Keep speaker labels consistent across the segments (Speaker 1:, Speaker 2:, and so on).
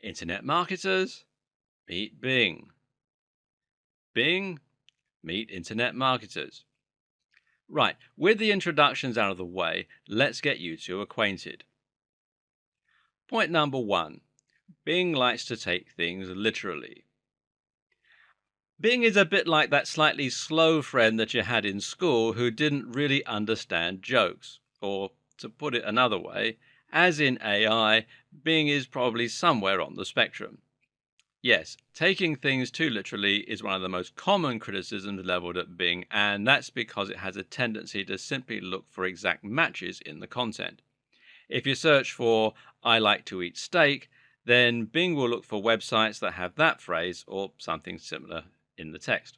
Speaker 1: Internet marketers, meet Bing. Bing, meet internet marketers. Right, with the introductions out of the way, let's get you two acquainted. Point number one, Bing likes to take things literally. Bing is a bit like that slightly slow friend that you had in school who didn't really understand jokes. Or, to put it another way, as in AI, Bing is probably somewhere on the spectrum. Yes, taking things too literally is one of the most common criticisms leveled at Bing, and that's because it has a tendency to simply look for exact matches in the content. If you search for "I like to eat steak," then Bing will look for websites that have that phrase or something similar in the text.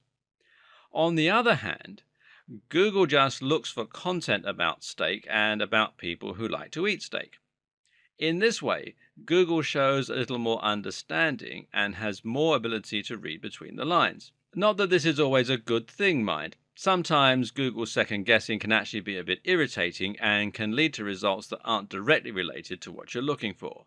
Speaker 1: On the other hand, Google just looks for content about steak and about people who like to eat steak. In this way, Google shows a little more understanding and has more ability to read between the lines. Not that this is always a good thing, mind. Sometimes Google's second guessing can actually be a bit irritating and can lead to results that aren't directly related to what you're looking for.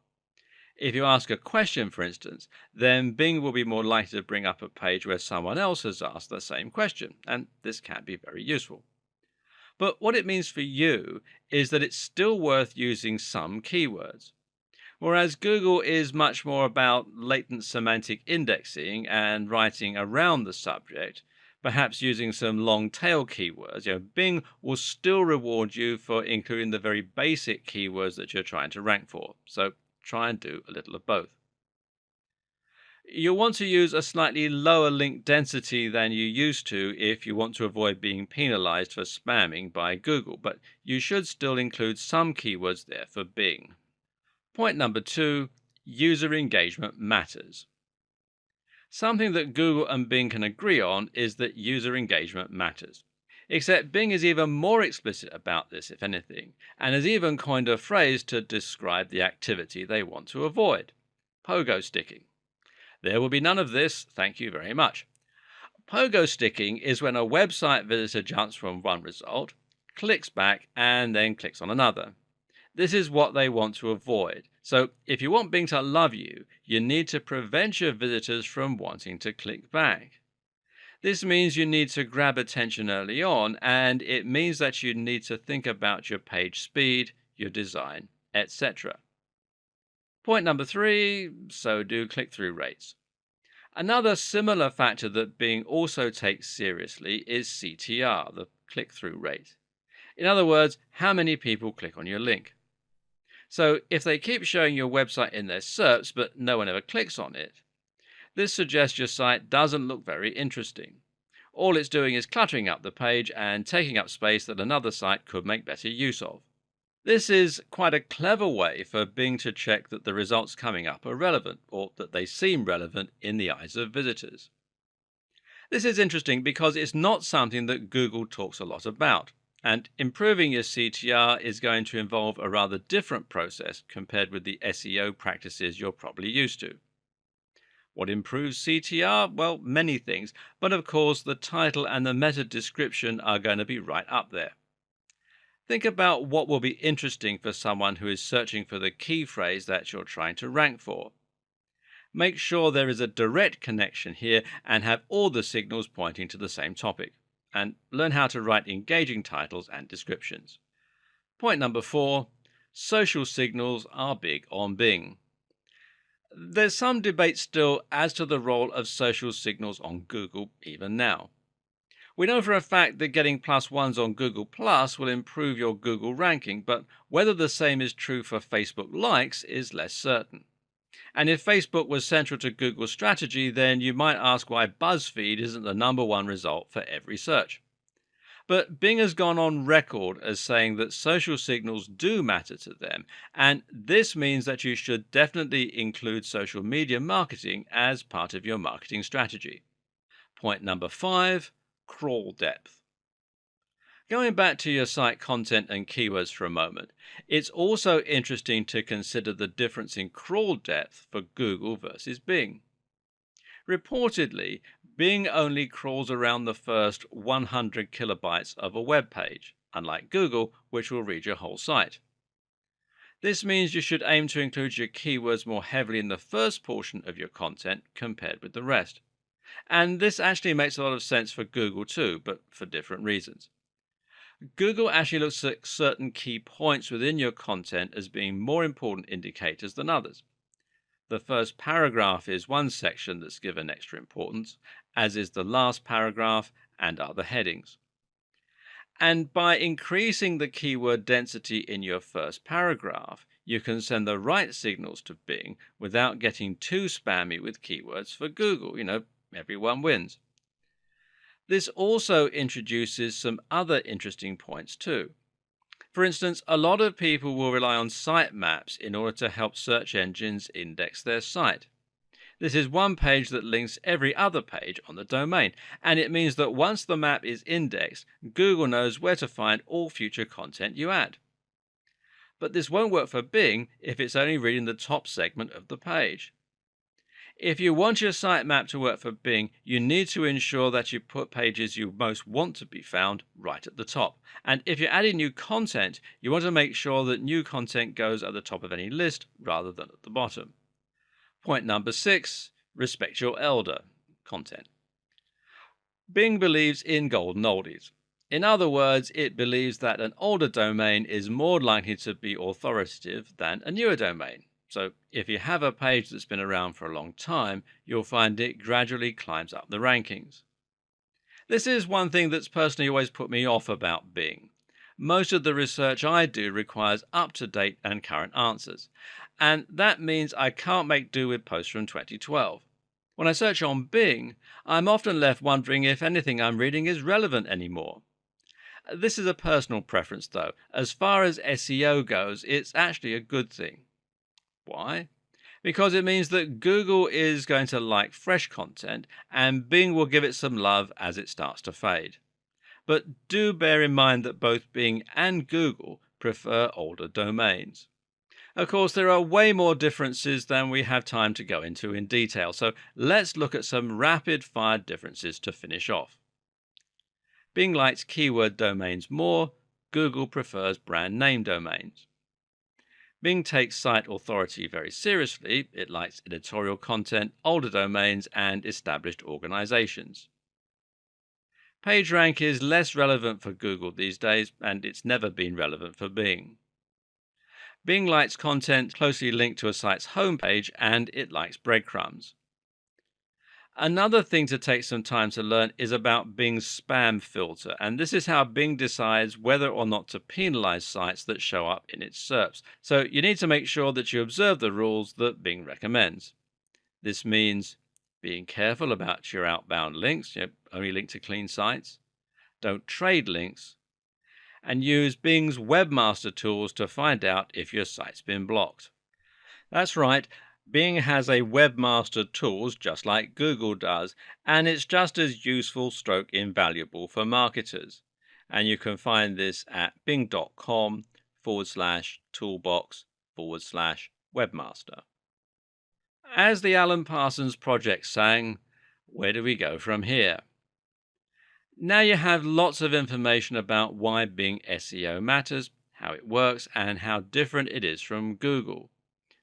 Speaker 1: If you ask a question, for instance, then Bing will be more likely to bring up a page where someone else has asked the same question, and this can be very useful. But what it means for you is that it's still worth using some keywords. Whereas Google is much more about latent semantic indexing and writing around the subject, perhaps using some long tail keywords, Bing will still reward you for including the very basic keywords that you're trying to rank for. So try and do a little of both. You'll want to use a slightly lower link density than you used to if you want to avoid being penalized for spamming by Google, but you should still include some keywords there for Bing. Point number two, user engagement matters. Something that Google and Bing can agree on is that user engagement matters. Except Bing is even more explicit about this, if anything, and has even coined a phrase to describe the activity they want to avoid: pogo sticking. There will be none of this, thank you very much. Pogo sticking is when a website visitor jumps from one result, clicks back, and then clicks on another. This is what they want to avoid. So if you want Bing to love you, you need to prevent your visitors from wanting to click back. This means you need to grab attention early on, and it means that you need to think about your page speed, your design, etc. Point number three, so do click-through rates. Another similar factor that Bing also takes seriously is CTR, the click-through rate. In other words, how many people click on your link. So if they keep showing your website in their SERPs but no one ever clicks on it, this suggests your site doesn't look very interesting. All it's doing is cluttering up the page and taking up space that another site could make better use of. This is quite a clever way for Bing to check that the results coming up are relevant, or that they seem relevant in the eyes of visitors. This is interesting because it's not something that Google talks a lot about, and improving your CTR is going to involve a rather different process compared with the SEO practices you're probably used to. What improves CTR? Well, many things, but of course the title and the meta description are going to be right up there. Think about what will be interesting for someone who is searching for the key phrase that you're trying to rank for. Make sure there is a direct connection here and have all the signals pointing to the same topic. And learn how to write engaging titles and descriptions. Point number four, social signals are big on Bing. There's some debate still as to the role of social signals on Google even now. We know for a fact that getting +1s on Google Plus will improve your Google ranking, but whether the same is true for Facebook likes is less certain. And if Facebook was central to Google's strategy, then you might ask why BuzzFeed isn't the #1 result for every search. But Bing has gone on record as saying that social signals do matter to them, and this means that you should definitely include social media marketing as part of your marketing strategy. Point number five, crawl depth. Going back to your site content and keywords for a moment, it's also interesting to consider the difference in crawl depth for Google versus Bing. Reportedly, Bing only crawls around the first 100 kilobytes of a web page, unlike Google, which will read your whole site. This means you should aim to include your keywords more heavily in the first portion of your content compared with the rest. And this actually makes a lot of sense for Google too, but for different reasons. Google actually looks at certain key points within your content as being more important indicators than others. The first paragraph is one section that's given extra importance, as is the last paragraph and other headings. And by increasing the keyword density in your first paragraph, you can send the right signals to Bing without getting too spammy with keywords for Google. Everyone wins. This also introduces some other interesting points too. For instance, a lot of people will rely on sitemaps in order to help search engines index their site. This is one page that links every other page on the domain, and it means that once the map is indexed, Google knows where to find all future content you add. But this won't work for Bing if it's only reading the top segment of the page. If you want your sitemap to work for Bing, you need to ensure that you put pages you most want to be found right at the top. And if you're adding new content, you want to make sure that new content goes at the top of any list rather than at the bottom. Point number 6, respect your elder content. Bing believes in golden oldies. In other words, it believes that an older domain is more likely to be authoritative than a newer domain. So if you have a page that's been around for a long time, you'll find it gradually climbs up the rankings. This is one thing that's personally always put me off about Bing. Most of the research I do requires up-to-date and current answers, and that means I can't make do with posts from 2012. When I search on Bing, I'm often left wondering if anything I'm reading is relevant anymore. This is a personal preference though. As far as SEO goes, it's actually a good thing. Why? Because it means that Google is going to like fresh content and Bing will give it some love as it starts to fade. But do bear in mind that both Bing and Google prefer older domains. Of course, there are way more differences than we have time to go into in detail, so let's look at some rapid-fire differences to finish off. Bing likes keyword domains more, Google prefers brand name domains. Bing takes site authority very seriously. It likes editorial content, older domains, and established organizations. PageRank is less relevant for Google these days, and it's never been relevant for Bing. Bing likes content closely linked to a site's homepage, and it likes breadcrumbs. Another thing to take some time to learn is about Bing's spam filter, and this is how Bing decides whether or not to penalize sites that show up in its SERPs. So you need to make sure that you observe the rules that Bing recommends. This means being careful about your outbound links, only link to clean sites, don't trade links, and use Bing's webmaster tools to find out if your site's been blocked. That's right. Bing has a webmaster tools just like Google does, and it's just as useful / invaluable for marketers. And you can find this at bing.com/toolbox/webmaster. As the Alan Parsons Project sang, where do we go from here? Now you have lots of information about why Bing SEO matters, how it works, and how different it is from Google.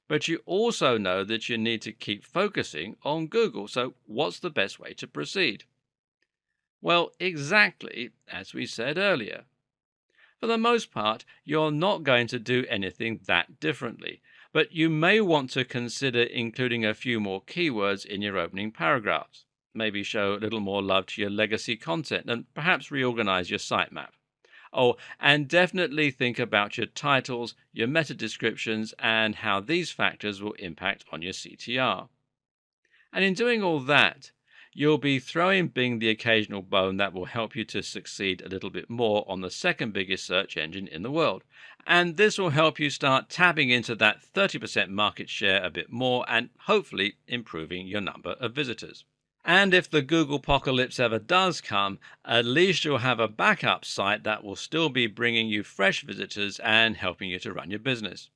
Speaker 1: But you also know that you need to keep focusing on Google. So what's the best way to proceed? Well, exactly as we said earlier. For the most part, you're not going to do anything that differently, but you may want to consider including a few more keywords in your opening paragraphs. Maybe show a little more love to your legacy content and perhaps reorganize your sitemap. Oh, and definitely think about your titles, your meta descriptions, and how these factors will impact on your CTR. And in doing all that, you'll be throwing Bing the occasional bone that will help you to succeed a little bit more on the second biggest search engine in the world. And this will help you start tapping into that 30% market share a bit more and hopefully improving your number of visitors. And if the Google apocalypse ever does come, at least you'll have a backup site that will still be bringing you fresh visitors and helping you to run your business.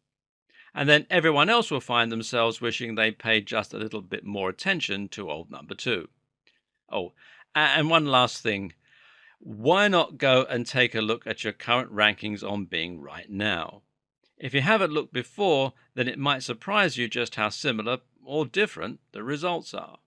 Speaker 1: And then everyone else will find themselves wishing they paid just a little bit more attention to old number 2. Oh, and one last thing. Why not go and take a look at your current rankings on Bing right now? If you haven't looked before, then it might surprise you just how similar or different the results are.